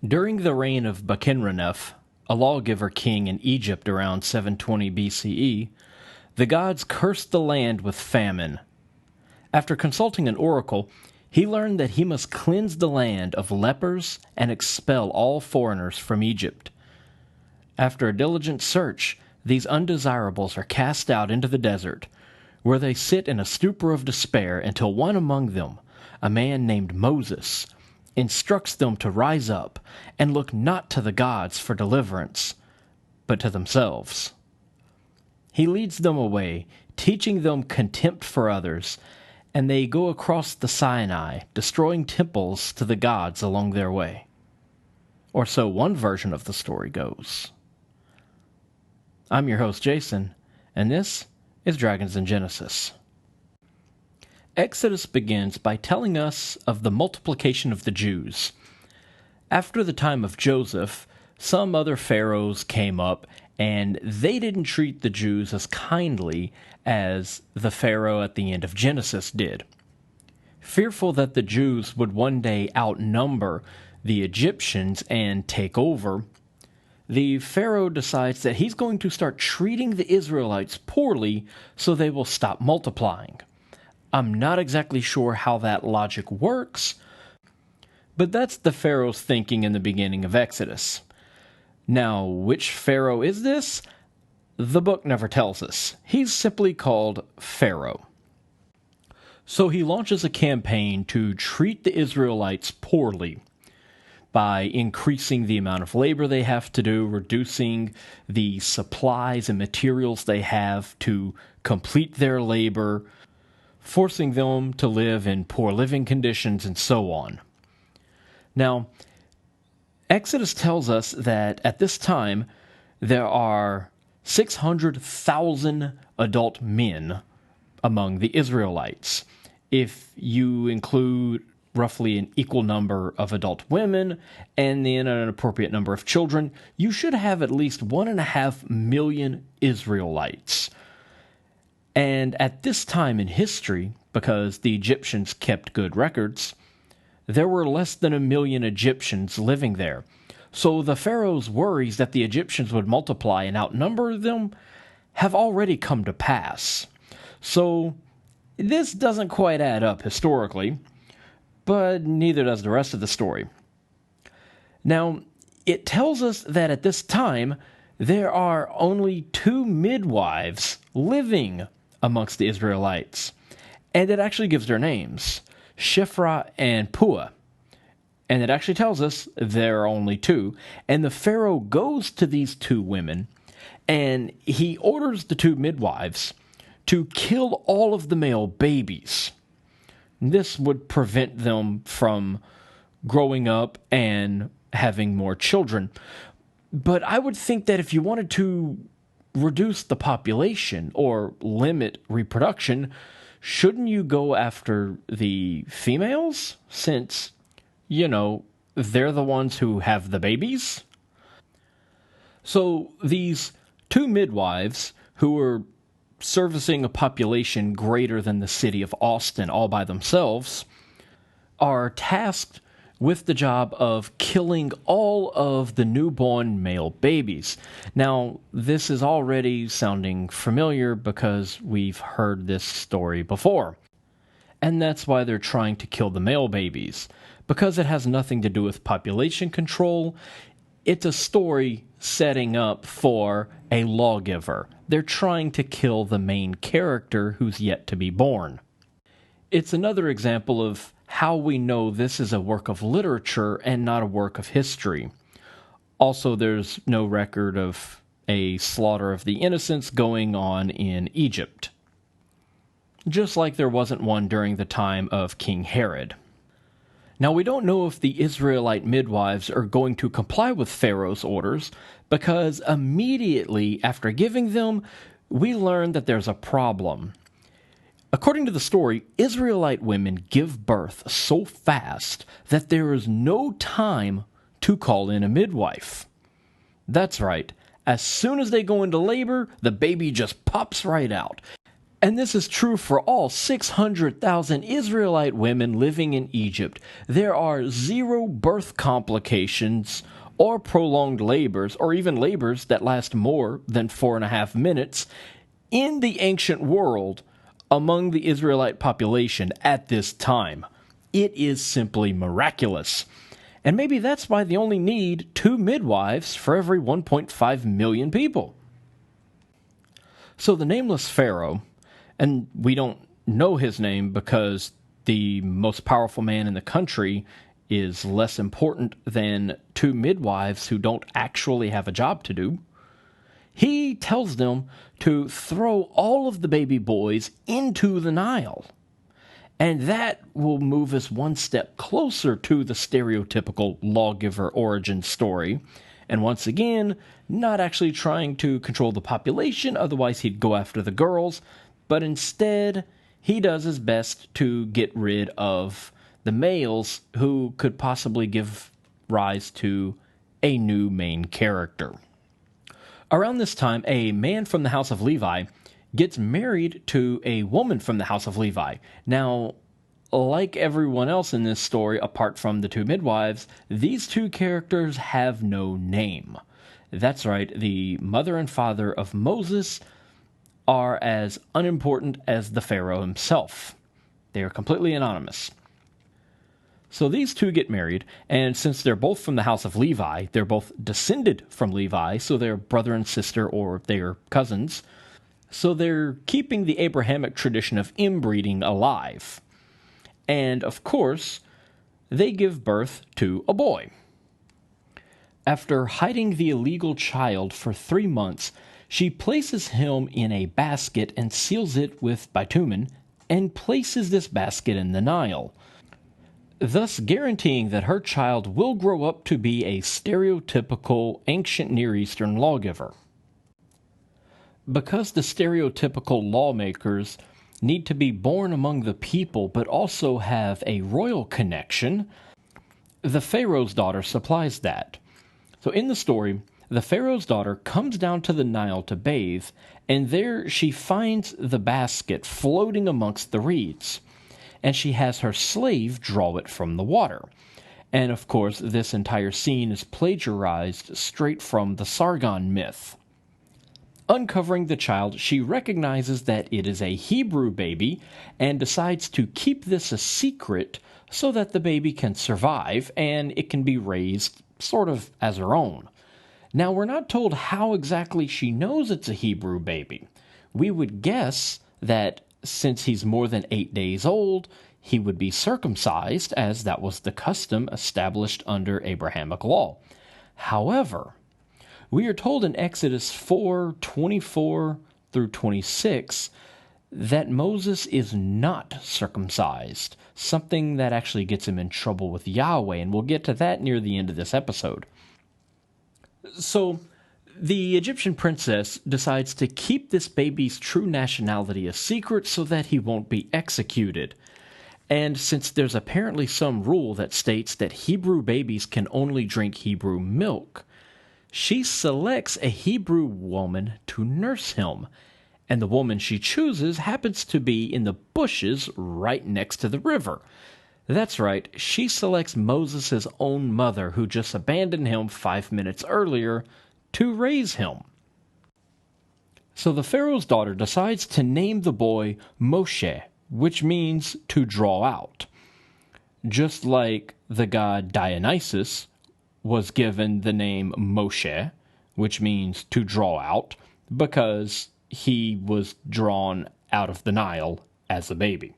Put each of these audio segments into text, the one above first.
During the reign of Bakenranef, a lawgiver king in Egypt around 720 BCE, the gods cursed the land with famine. After consulting an oracle, he learned that he must cleanse the land of lepers and expel all foreigners from Egypt. After a diligent search, these undesirables are cast out into the desert, where they sit in a stupor of despair until one among them, a man named Mosessss, instructs them to rise up and look not to the gods for deliverance, but to themselves. He leads them away, teaching them contempt for others, and they go across the Sinai, destroying temples to the gods along their way. Or so one version of the story goes. I'm your host, Jason, and this is Dragons in Genesis. Exodus begins by telling us of the multiplication of the Jews. After the time of Joseph, some other pharaohs came up, and they didn't treat the Jews as kindly as the pharaoh at the end of Genesis did. Fearful that the Jews would one day outnumber the Egyptians and take over, the pharaoh decides that he's going to start treating the Israelites poorly so they will stop multiplying. I'm not exactly sure how that logic works, but that's the pharaoh's thinking in the beginning of Exodus. Now, which pharaoh is this? The book never tells us. He's simply called Pharaoh. So he launches a campaign to treat the Israelites poorly by increasing the amount of labor they have to do, reducing the supplies and materials they have to complete their labor, forcing them to live in poor living conditions, and so on. Now, Exodus tells us that at this time, there are 600,000 adult men among the Israelites. If you include roughly an equal number of adult women and then an appropriate number of children, you should have at least 1.5 million Israelites. And at this time in history, because the Egyptians kept good records, there were less than 1 million Egyptians living there. So the pharaoh's worries that the Egyptians would multiply and outnumber them have already come to pass. So this doesn't quite add up historically, but neither does the rest of the story. Now, it tells us that at this time, there are only 2 midwives living amongst the Israelites, and it actually gives their names, Shiphrah and Puah. And it actually tells us there are only 2, and the Pharaoh goes to these 2 women, and he orders the 2 midwives to kill all of the male babies. This would prevent them from growing up and having more children. But I would think that if you wanted to reduce the population or limit reproduction, shouldn't you go after the females? Since, they're the ones who have the babies. So these 2 midwives who were servicing a population greater than the city of Austin all by themselves are tasked with the job of killing all of the newborn male babies. Now, this is already sounding familiar because we've heard this story before. And that's why they're trying to kill the male babies, because it has nothing to do with population control. It's a story setting up for a lawgiver. They're trying to kill the main character who's yet to be born. It's another example of how we know this is a work of literature and not a work of history. Also, there's no record of a slaughter of the innocents going on in Egypt, just like there wasn't one during the time of King Herod. Now, we don't know if the Israelite midwives are going to comply with Pharaoh's orders, because immediately after giving them, we learn that there's a problem. According to the story, Israelite women give birth so fast that there is no time to call in a midwife. That's right. As soon as they go into labor, the baby just pops right out. And this is true for all 600,000 Israelite women living in Egypt. There are 0 birth complications or prolonged labors, or even labors that last more than 4.5 minutes, in the ancient world among the Israelite population at this time. It is simply miraculous. And maybe that's why they only need 2 midwives for every 1.5 million people. So the nameless Pharaoh, and we don't know his name because the most powerful man in the country is less important than 2 midwives who don't actually have a job to do. He tells them to throw all of the baby boys into the Nile. And that will move us one step closer to the stereotypical lawgiver origin story. And once again, not actually trying to control the population, otherwise he'd go after the girls, but instead he does his best to get rid of the males who could possibly give rise to a new main character. Around this time, a man from the house of Levi gets married to a woman from the house of Levi. Now, like everyone else in this story, apart from the 2 midwives, these 2 characters have no name. That's right, the mother and father of Moses are as unimportant as the Pharaoh himself. They are completely anonymous. So these 2 get married, and since they're both from the house of Levi, they're both descended from Levi, so they're brother and sister, or they're cousins. So they're keeping the Abrahamic tradition of inbreeding alive. And, of course, they give birth to a boy. After hiding the illegal child for 3 months, she places him in a basket and seals it with bitumen, and places this basket in the Nile, thus guaranteeing that her child will grow up to be a stereotypical ancient Near Eastern lawgiver. Because the stereotypical lawmakers need to be born among the people but also have a royal connection, the Pharaoh's daughter supplies that. So in the story, the Pharaoh's daughter comes down to the Nile to bathe, and there she finds the basket floating amongst the reeds, and she has her slave draw it from the water. And of course, this entire scene is plagiarized straight from the Sargon myth. Uncovering the child, she recognizes that it is a Hebrew baby and decides to keep this a secret so that the baby can survive and it can be raised sort of as her own. Now, we're not told how exactly she knows it's a Hebrew baby. We would guess that since he's more than 8 days old, he would be circumcised, as that was the custom established under Abrahamic law. However, we are told in Exodus 4:24 through 26 that Moses is not circumcised, something that actually gets him in trouble with Yahweh, and we'll get to that near the end of this episode. So, the Egyptian princess decides to keep this baby's true nationality a secret so that he won't be executed. And since there's apparently some rule that states that Hebrew babies can only drink Hebrew milk, she selects a Hebrew woman to nurse him, and the woman she chooses happens to be in the bushes right next to the river. That's right, she selects Moses' own mother, who just abandoned him 5 minutes earlier, to raise him. So the Pharaoh's daughter decides to name the boy Moshe, which means to draw out. Just like the god Dionysus was given the name Moshe, which means to draw out, because he was drawn out of the Nile as a baby.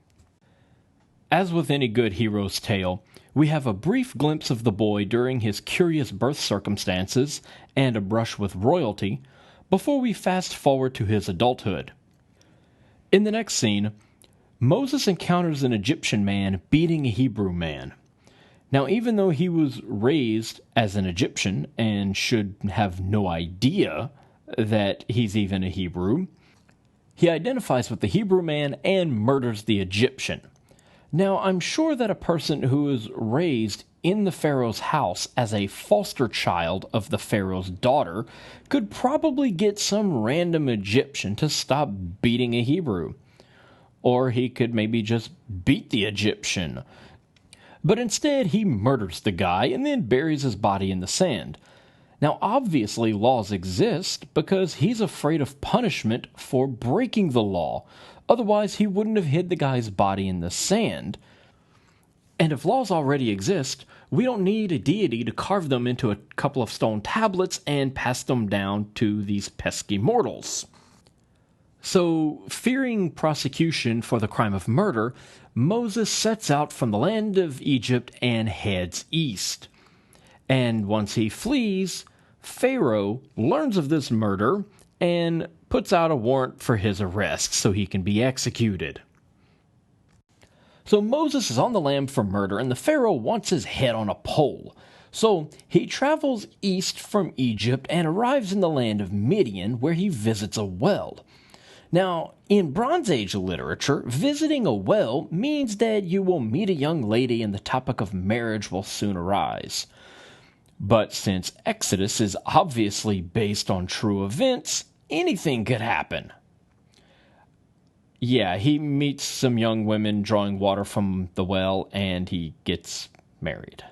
As with any good hero's tale, we have a brief glimpse of the boy during his curious birth circumstances and a brush with royalty, before we fast forward to his adulthood. In the next scene, Moses encounters an Egyptian man beating a Hebrew man. Now, even though he was raised as an Egyptian and should have no idea that he's even a Hebrew, he identifies with the Hebrew man and murders the Egyptian. Now, I'm sure that a person who is raised in the Pharaoh's house as a foster child of the Pharaoh's daughter could probably get some random Egyptian to stop beating a Hebrew. or he could maybe just beat the Egyptian. But instead, he murders the guy and then buries his body in the sand. Now, obviously, laws exist because he's afraid of punishment for breaking the law. Otherwise, he wouldn't have hid the guy's body in the sand. And if laws already exist, we don't need a deity to carve them into a couple of stone tablets and pass them down to these pesky mortals. So, fearing prosecution for the crime of murder, Moses sets out from the land of Egypt and heads east. And once he flees, Pharaoh learns of this murder and puts out a warrant for his arrest so he can be executed. So Moses is on the lam for murder, and the Pharaoh wants his head on a pole. So he travels east from Egypt and arrives in the land of Midian, where he visits a well. Now, in Bronze Age literature, visiting a well means that you will meet a young lady and the topic of marriage will soon arise. But since Exodus is obviously based on true events, anything could happen. Yeah, he meets some young women drawing water from the well, and he gets married.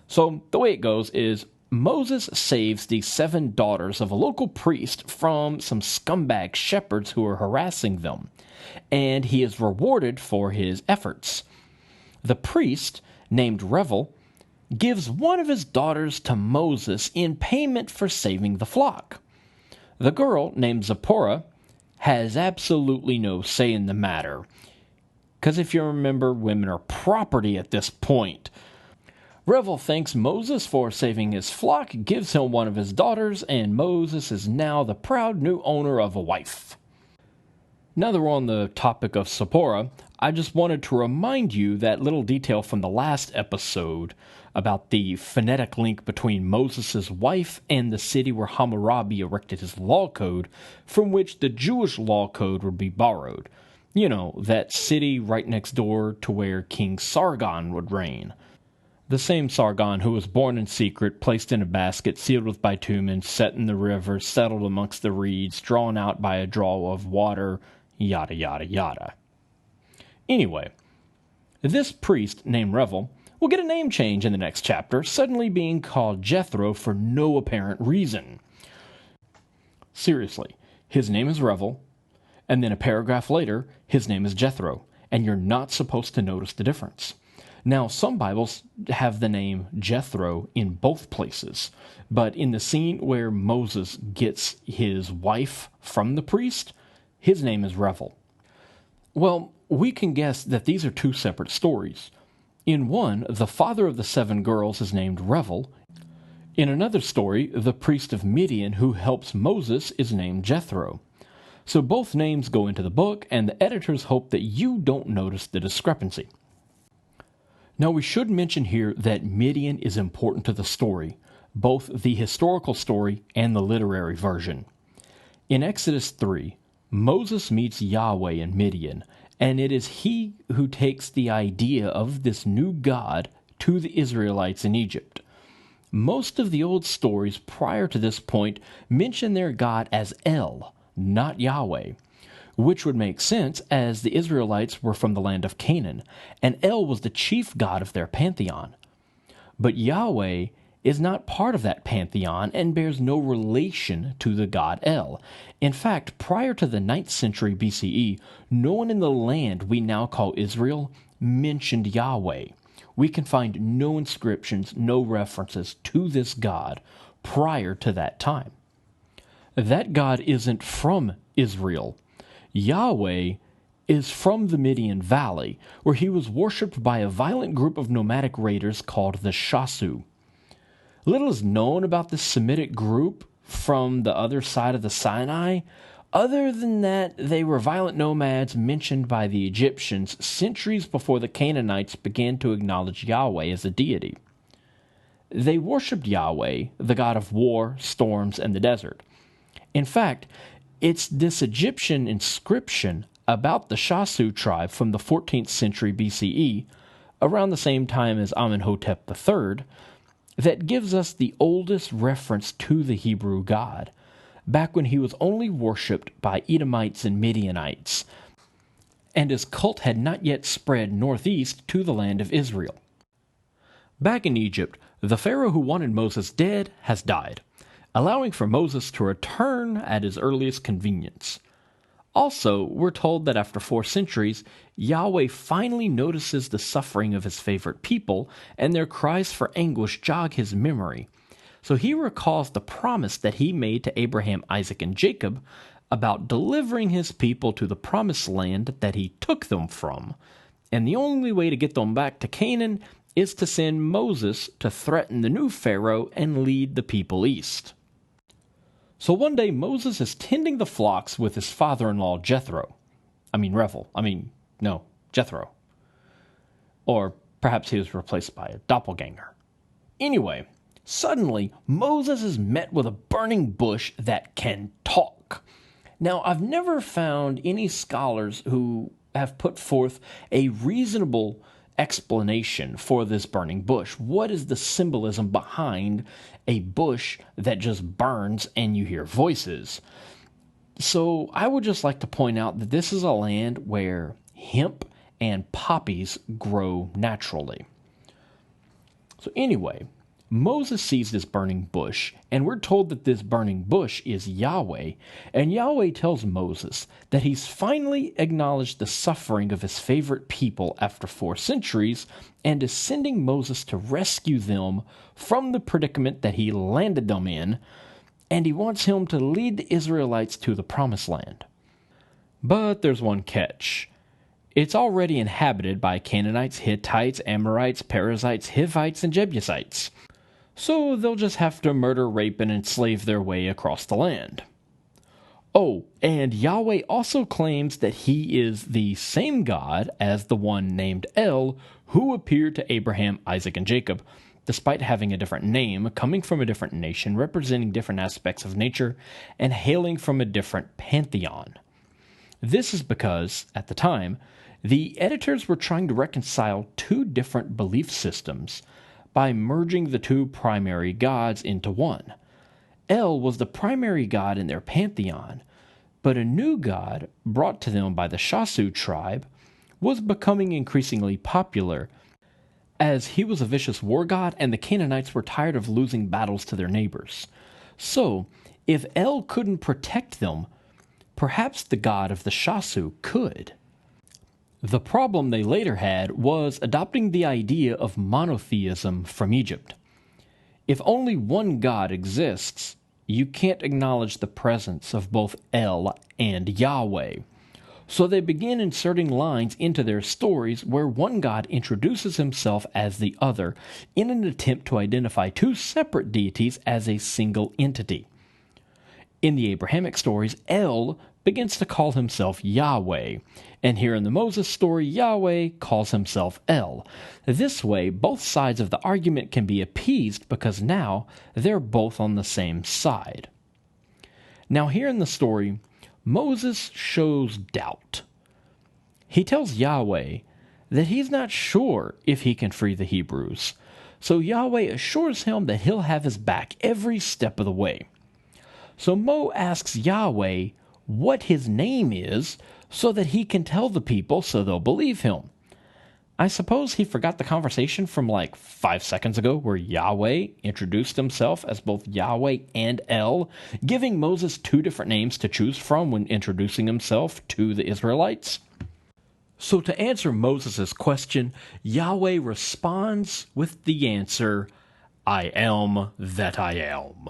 So the way it goes is Moses saves the 7 daughters of a local priest from some scumbag shepherds who are harassing them, and he is rewarded for his efforts. The priest, named Revel, gives one of his daughters to Moses in payment for saving the flock. The girl, named Zipporah, has absolutely no say in the matter, because if you remember, women are property at this point. Revel thanks Moses for saving his flock, gives him one of his daughters, and Moses is now the proud new owner of a wife. Now that we're on the topic of Zipporah, I just wanted to remind you that little detail from the last episode about the phonetic link between Moses' wife and the city where Hammurabi erected his law code, from which the Jewish law code would be borrowed. You know, that city right next door to where King Sargon would reign. The same Sargon who was born in secret, placed in a basket, sealed with bitumen, set in the river, settled amongst the reeds, drawn out by a draw of water, yada yada yada. Anyway, this priest named Revel will get a name change in the next chapter, suddenly being called Jethro for no apparent reason. Seriously, his name is Revel, and then a paragraph later, his name is Jethro, and you're not supposed to notice the difference. Now, some Bibles have the name Jethro in both places, but in the scene where Moses gets his wife from the priest, his name is Revel. Well, we can guess that these are 2 separate stories. In one, the father of the 7 girls is named Revel. In another story, the priest of Midian who helps Moses is named Jethro. So both names go into the book, and the editors hope that you don't notice the discrepancy. Now, we should mention here that Midian is important to the story, both the historical story and the literary version. In Exodus 3, Moses meets Yahweh in Midian, and it is he who takes the idea of this new God to the Israelites in Egypt. Most of the old stories prior to this point mention their God as El, not Yahweh, which would make sense as the Israelites were from the land of Canaan, and El was the chief god of their pantheon. But Yahweh is not part of that pantheon and bears no relation to the god El. In fact, prior to the 9th century BCE, no one in the land we now call Israel mentioned Yahweh. We can find no inscriptions, no references to this god prior to that time. That god isn't from Israel. Yahweh is from the Midian Valley, where he was worshipped by a violent group of nomadic raiders called the Shasu. Little is known about this Semitic group from the other side of the Sinai, other than that they were violent nomads mentioned by the Egyptians centuries before the Canaanites began to acknowledge Yahweh as a deity. They worshipped Yahweh, the god of war, storms, and the desert. In fact, it's this Egyptian inscription about the Shasu tribe from the 14th century BCE, around the same time as Amenhotep III, that gives us the oldest reference to the Hebrew God, back when he was only worshipped by Edomites and Midianites. and his cult had not yet spread northeast to the land of Israel. Back in Egypt, the Pharaoh who wanted Moses dead has died, allowing for Moses to return at his earliest convenience. Also, we're told that after 4 centuries, Yahweh finally notices the suffering of his favorite people, and their cries for anguish jog his memory. So he recalls the promise that he made to Abraham, Isaac, and Jacob about delivering his people to the promised land that he took them from. And the only way to get them back to Canaan is to send Moses to threaten the new Pharaoh and lead the people east. So one day Moses is tending the flocks with his father-in-law Jethro. Jethro. Or perhaps he was replaced by a doppelganger. Anyway, suddenly Moses is met with a burning bush that can talk. Now, I've never found any scholars who have put forth a reasonable explanation for this burning bush. What is the symbolism behind a bush that just burns and you hear voices? So I would just like to point out that this is a land where hemp and poppies grow naturally. So anyway, Moses sees this burning bush, and we're told that this burning bush is Yahweh, and Yahweh tells Moses that he's finally acknowledged the suffering of his favorite people after 4 centuries, and is sending Moses to rescue them from the predicament that he landed them in, and he wants him to lead the Israelites to the promised land. But there's one catch. It's already inhabited by Canaanites, Hittites, Amorites, Perizzites, Hivites, and Jebusites. So they'll just have to murder, rape, and enslave their way across the land. Oh, and Yahweh also claims that he is the same God as the one named El, who appeared to Abraham, Isaac, and Jacob, despite having a different name, coming from a different nation, representing different aspects of nature, and hailing from a different pantheon. This is because, at the time, the editors were trying to reconcile 2 different belief systems by merging the 2 primary gods into one. El was the primary god in their pantheon, but a new god brought to them by the Shasu tribe was becoming increasingly popular, as he was a vicious war god and the Canaanites were tired of losing battles to their neighbors. So, if El couldn't protect them, perhaps the god of the Shasu could. The problem they later had was adopting the idea of monotheism from Egypt. If only one God exists, you can't acknowledge the presence of both El and Yahweh. So they begin inserting lines into their stories where one God introduces himself as the other in an attempt to identify 2 separate deities as a single entity. In the Abrahamic stories, El begins to call himself Yahweh, and here in the Moses story, Yahweh calls himself El. This way, both sides of the argument can be appeased because now they're both on the same side. Now here in the story, Moses shows doubt. He tells Yahweh that he's not sure if he can free the Hebrews, so Yahweh assures him that he'll have his back every step of the way. So Mo asks Yahweh what his name is so that he can tell the people so they'll believe him. I suppose he forgot the conversation from like 5 seconds ago where Yahweh introduced himself as both Yahweh and El, giving Moses 2 different names to choose from when introducing himself to the Israelites. So to answer Moses' question, Yahweh responds with the answer, I am that I am,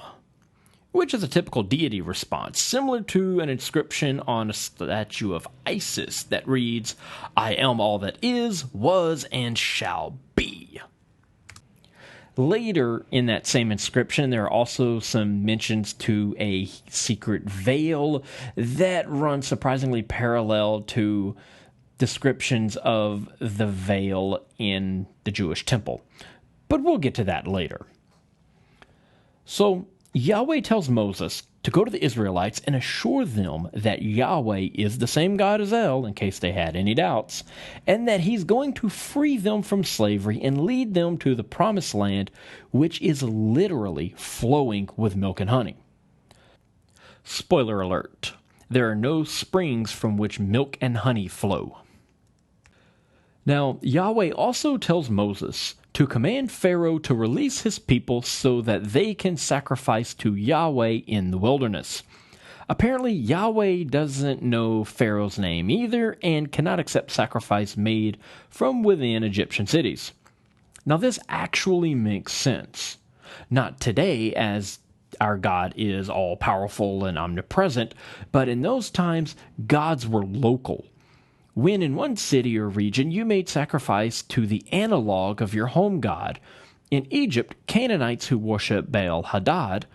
which is a typical deity response, similar to an inscription on a statue of Isis that reads, I am all that is, was, and shall be. Later in that same inscription, there are also some mentions to a secret veil that run surprisingly parallel to descriptions of the veil in the Jewish temple. But we'll get to that later. So, Yahweh tells Moses to go to the Israelites and assure them that Yahweh is the same God as El, in case they had any doubts, and that he's going to free them from slavery and lead them to the promised land, which is literally flowing with milk and honey. Spoiler alert, there are no springs from which milk and honey flow. Now, Yahweh also tells Moses to command Pharaoh to release his people so that they can sacrifice to Yahweh in the wilderness. Apparently, Yahweh doesn't know Pharaoh's name either and cannot accept sacrifice made from within Egyptian cities. Now, this actually makes sense. Not today, as our God is all-powerful and omnipresent, but in those times, gods were local. When in one city or region you made sacrifice to the analog of your home god, in Egypt, Canaanites who worship Baal Hadad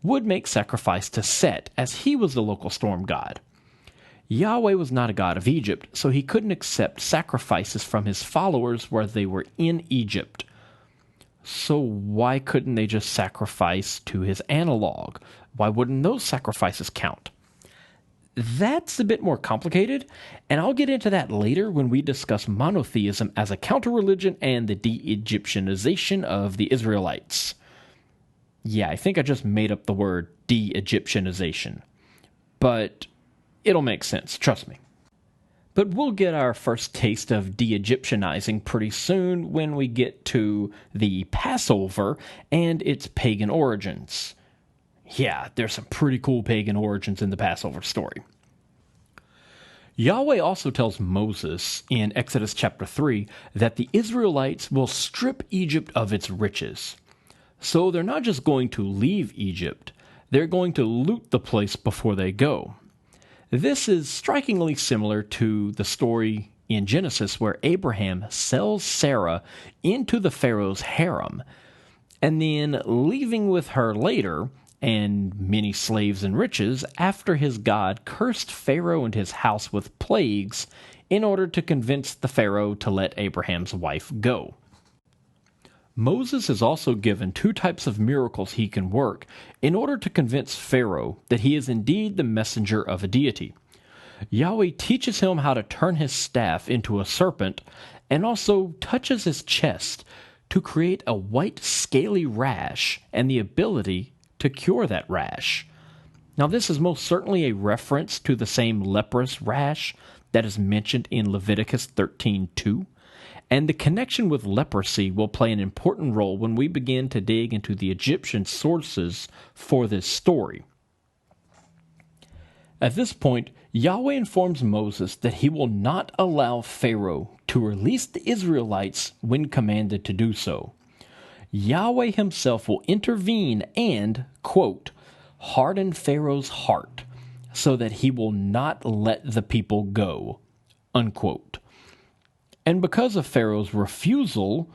would make sacrifice to Set, as he was the local storm god. Yahweh was not a god of Egypt, so he couldn't accept sacrifices from his followers where they were in Egypt. So why couldn't they just sacrifice to his analog? Why wouldn't those sacrifices count? That's a bit more complicated, and I'll get into that later when we discuss monotheism as a counter-religion and the de-Egyptianization of the Israelites. Yeah, I think I just made up the word de-Egyptianization. But it'll make sense, trust me. But we'll get our first taste of de-Egyptianizing pretty soon when we get to the Passover and its pagan origins. Yeah, there's some pretty cool pagan origins in the Passover story. Yahweh also tells Moses in Exodus chapter 3 that the Israelites will strip Egypt of its riches. So they're not just going to leave Egypt, they're going to loot the place before they go. This is strikingly similar to the story in Genesis where Abraham sells Sarah into the Pharaoh's harem, and then leaving with her later, and many slaves and riches, after his God cursed Pharaoh and his house with plagues in order to convince the Pharaoh to let Abraham's wife go. Moses is also given two types of miracles he can work in order to convince Pharaoh that he is indeed the messenger of a deity. Yahweh teaches him how to turn his staff into a serpent and also touches his chest to create a white scaly rash and the ability to cure that rash. Now, this is most certainly a reference to the same leprous rash that is mentioned in Leviticus 13:2, and the connection with leprosy will play an important role when we begin to dig into the Egyptian sources for this story. At this point, Yahweh informs Moses that he will not allow Pharaoh to release the Israelites when commanded to do so. Yahweh himself will intervene and, quote, harden Pharaoh's heart so that he will not let the people go, unquote. And because of Pharaoh's refusal,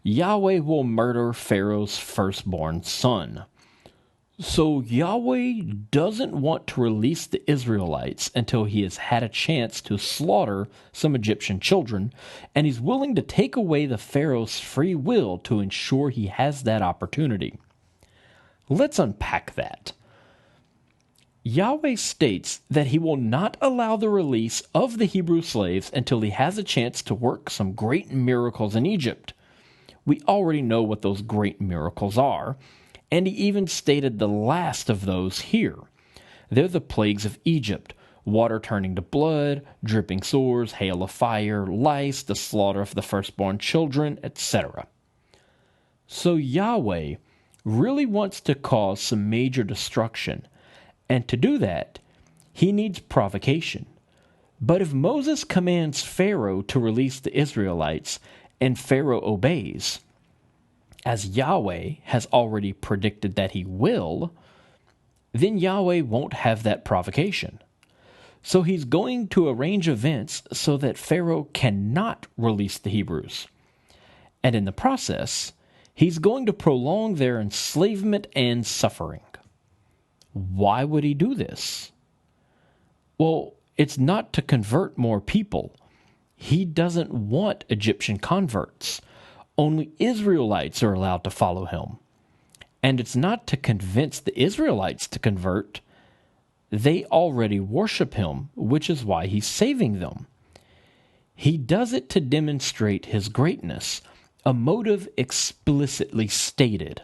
Yahweh will murder Pharaoh's firstborn son. So Yahweh doesn't want to release the Israelites until he has had a chance to slaughter some Egyptian children, and he's willing to take away the Pharaoh's free will to ensure he has that opportunity. Let's unpack that. Yahweh states that he will not allow the release of the Hebrew slaves until he has a chance to work some great miracles in Egypt. We already know what those great miracles are, and he even stated the last of those here. They're the plagues of Egypt: water turning to blood, dripping sores, hail of fire, lice, the slaughter of the firstborn children, etc. So Yahweh really wants to cause some major destruction, and to do that, he needs provocation. But if Moses commands Pharaoh to release the Israelites, and Pharaoh obeys, as Yahweh has already predicted that he will, then Yahweh won't have that provocation. So he's going to arrange events so that Pharaoh cannot release the Hebrews. And in the process, he's going to prolong their enslavement and suffering. Why would he do this? Well, it's not to convert more people. He doesn't want Egyptian converts. Only Israelites are allowed to follow him. And it's not to convince the Israelites to convert. They already worship him, which is why he's saving them. He does it to demonstrate his greatness, a motive explicitly stated.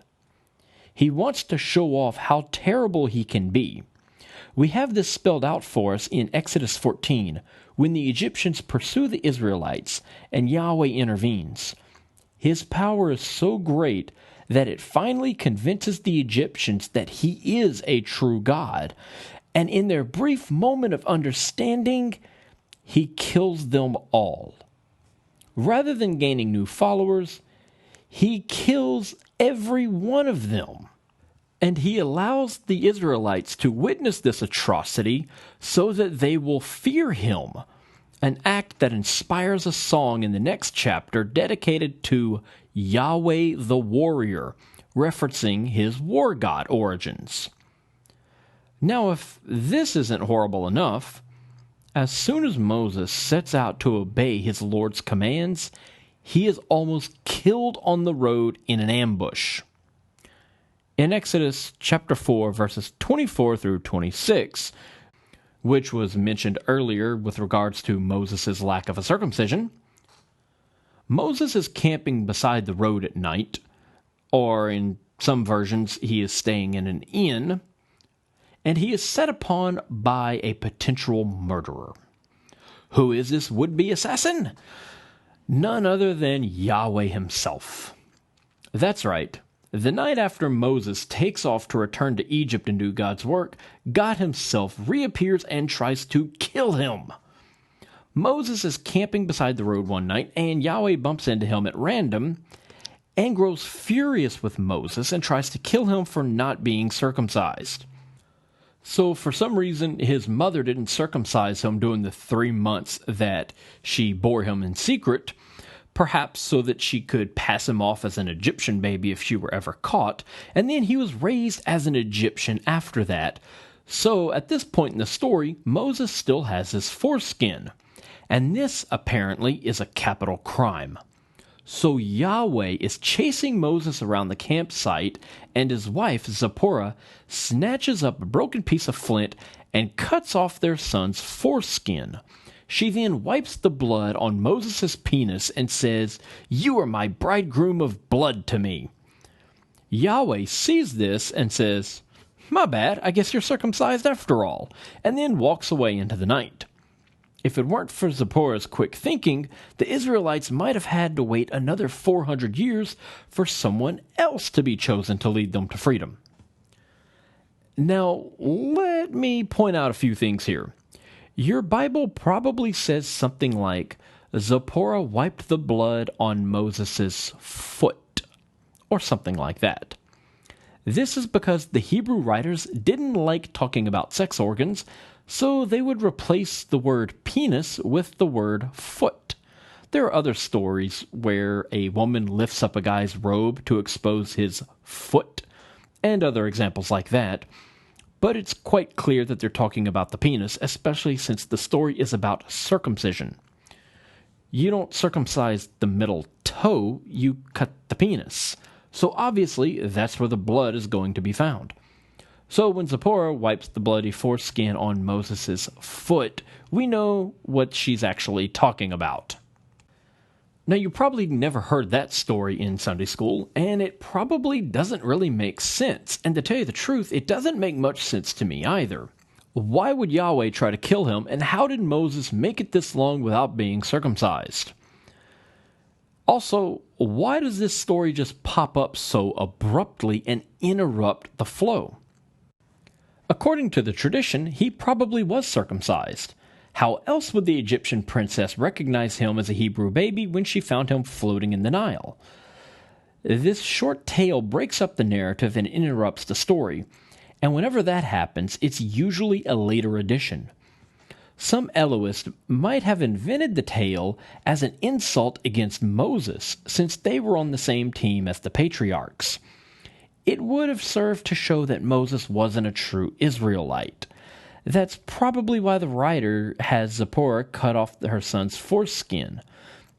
He wants to show off how terrible he can be. We have this spelled out for us in Exodus 14, when the Egyptians pursue the Israelites and Yahweh intervenes. His power is so great that it finally convinces the Egyptians that he is a true God. And in their brief moment of understanding, he kills them all. Rather than gaining new followers, he kills every one of them. And he allows the Israelites to witness this atrocity so that they will fear him, an act that inspires a song in the next chapter dedicated to Yahweh the warrior, referencing his war god origins. Now, if this isn't horrible enough, as soon as Moses sets out to obey his Lord's commands, he is almost killed on the road in an ambush. In Exodus chapter 4, verses 24 through 26, which was mentioned earlier with regards to Moses' lack of a circumcision, Moses is camping beside the road at night, or in some versions, he is staying in an inn, and he is set upon by a potential murderer. Who is this would-be assassin? None other than Yahweh himself. That's right. The night after Moses takes off to return to Egypt and do God's work, God himself reappears and tries to kill him. Moses is camping beside the road one night, and Yahweh bumps into him at random and grows furious with Moses and tries to kill him for not being circumcised. So for some reason, his mother didn't circumcise him during the 3 months that she bore him in secret, perhaps so that she could pass him off as an Egyptian baby if she were ever caught, and then he was raised as an Egyptian after that. So at this point in the story, Moses still has his foreskin, and this apparently is a capital crime. So Yahweh is chasing Moses around the campsite, and his wife, Zipporah, snatches up a broken piece of flint and cuts off their son's foreskin. She then wipes the blood on Moses' penis and says, "You are my bridegroom of blood to me." Yahweh sees this and says, "My bad, I guess you're circumcised after all," and then walks away into the night. If it weren't for Zipporah's quick thinking, the Israelites might have had to wait another 400 years for someone else to be chosen to lead them to freedom. Now, let me point out a few things here. Your Bible probably says something like, Zipporah wiped the blood on Moses' foot, or something like that. This is because the Hebrew writers didn't like talking about sex organs, so they would replace the word penis with the word foot. There are other stories where a woman lifts up a guy's robe to expose his foot, and other examples like that. But it's quite clear that they're talking about the penis, especially since the story is about circumcision. You don't circumcise the middle toe, you cut the penis. So obviously, that's where the blood is going to be found. So when Zipporah wipes the bloody foreskin on Moses' foot, we know what she's actually talking about. Now, you probably never heard that story in Sunday school, and it probably doesn't really make sense. And to tell you the truth, it doesn't make much sense to me either. Why would Yahweh try to kill him, and how did Moses make it this long without being circumcised? Also, why does this story just pop up so abruptly and interrupt the flow? According to the tradition, he probably was circumcised. How else would the Egyptian princess recognize him as a Hebrew baby when she found him floating in the Nile? This short tale breaks up the narrative and interrupts the story, and whenever that happens, it's usually a later addition. Some Elohists might have invented the tale as an insult against Moses, since they were on the same team as the patriarchs. It would have served to show that Moses wasn't a true Israelite. That's probably why the writer has Zipporah cut off her son's foreskin.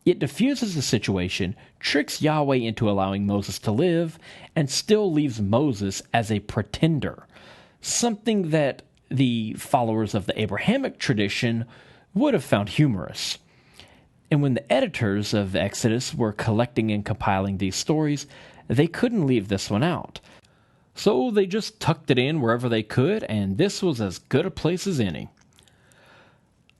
It diffuses the situation, tricks Yahweh into allowing Moses to live, and still leaves Moses as a pretender, something that the followers of the Abrahamic tradition would have found humorous. And when the editors of Exodus were collecting and compiling these stories, they couldn't leave this one out. So they just tucked it in wherever they could, and this was as good a place as any.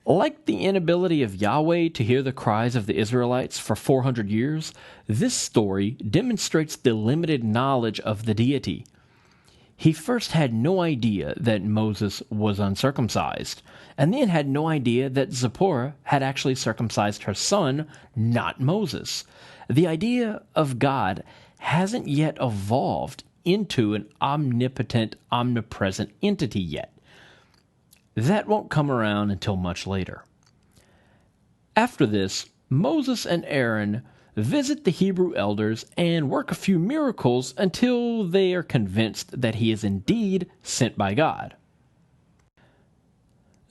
Like the inability of Yahweh to hear the cries of the Israelites for 400 years, this story demonstrates the limited knowledge of the deity. He first had no idea that Moses was uncircumcised, and then had no idea that Zipporah had actually circumcised her son, not Moses. The idea of God hasn't yet evolved into an omnipotent, omnipresent entity yet. That won't come around until much later. After this, Moses and Aaron visit the Hebrew elders and work a few miracles until they are convinced that he is indeed sent by God.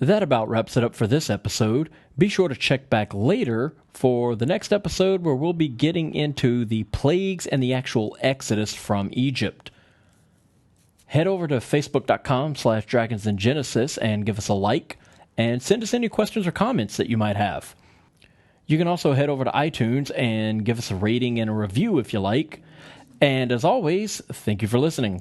That about wraps it up for this episode. Be sure to check back later for the next episode where we'll be getting into the plagues and the actual exodus from Egypt. Head over to facebook.com/dragonsandgenesis and give us a like, and send us any questions or comments that you might have. You can also head over to iTunes and give us a rating and a review if you like. And as always, thank you for listening.